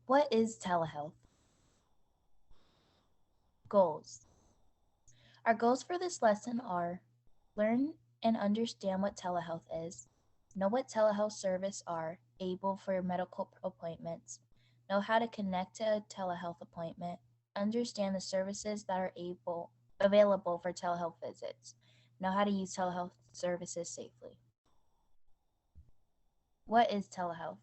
What is telehealth? Goals. Our goals for this lesson are learn and understand what telehealth is, know what telehealth services are able for medical appointments, know how to connect to a telehealth appointment, understand the services that are available for telehealth visits, know how to use telehealth services safely. What is telehealth?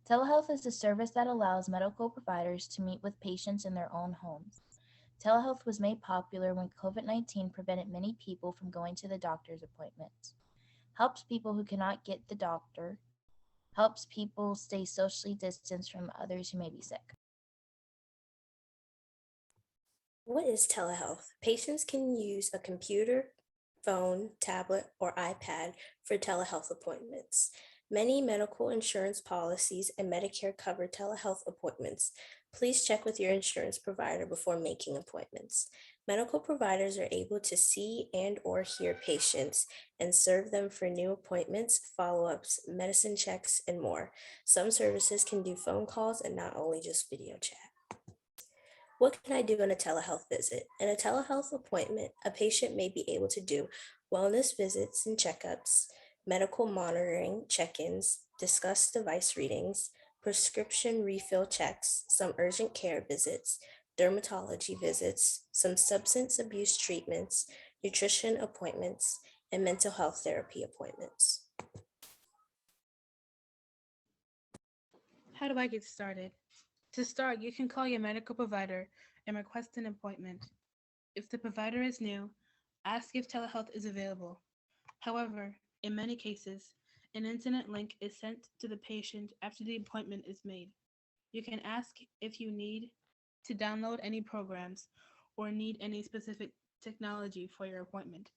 Telehealth is a service that allows medical providers to meet with patients in their own homes. Telehealth was made popular when COVID-19 prevented many people from going to the doctor's appointments. Helps people who cannot get the doctor, helps people stay socially distanced from others who may be sick. What is telehealth? Patients can use a computer, phone, tablet, or iPad for telehealth appointments. Many medical insurance policies and Medicare cover telehealth appointments. Please check with your insurance provider before making appointments. Medical providers are able to see and or hear patients and serve them for new appointments, follow-ups, medicine checks, and more. Some services can do phone calls and not only just video chat. What can I do in a telehealth visit? In a telehealth appointment, a patient may be able to do wellness visits and checkups, medical monitoring check-ins, discuss device readings, prescription refill checks, some urgent care visits, dermatology visits, some substance abuse treatments, nutrition appointments, and mental health therapy appointments. How do I get started? To start, you can call your medical provider and request an appointment. If the provider is new, ask if telehealth is available. However, in many cases, an internet link is sent to the patient after the appointment is made. You can ask if you need to download any programs or need any specific technology for your appointment.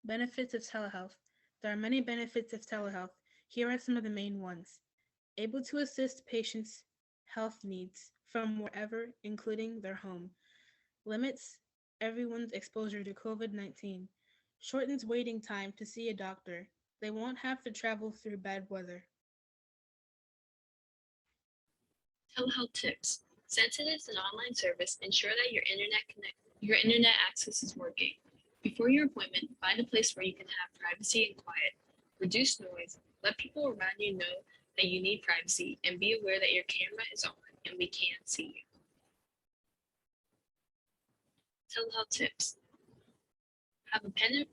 Benefits of telehealth. There are many benefits of telehealth. Here are some of the main ones. Able to assist patients' health needs from wherever, including their home. Limits everyone's exposure to COVID-19. Shortens waiting time to see a doctor. They won't have to travel through bad weather. Telehealth tips. Since it is an online service, ensure that your internet access is working. Before your appointment, find a place where you can have privacy and quiet. Reduce noise. Let people around you know that you need privacy, and be aware that your camera is on and we can't see you. Telehealth tips. Have a pen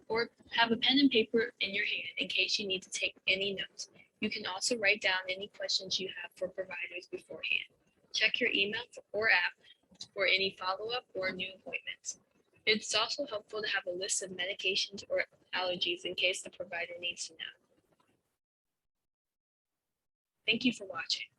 and paper in your hand in case you need to take any notes. You can also write down any questions you have for providers beforehand. Check your email or app for any follow-up or new appointments. It's also helpful to have a list of medications or allergies in case the provider needs to know. Thank you for watching.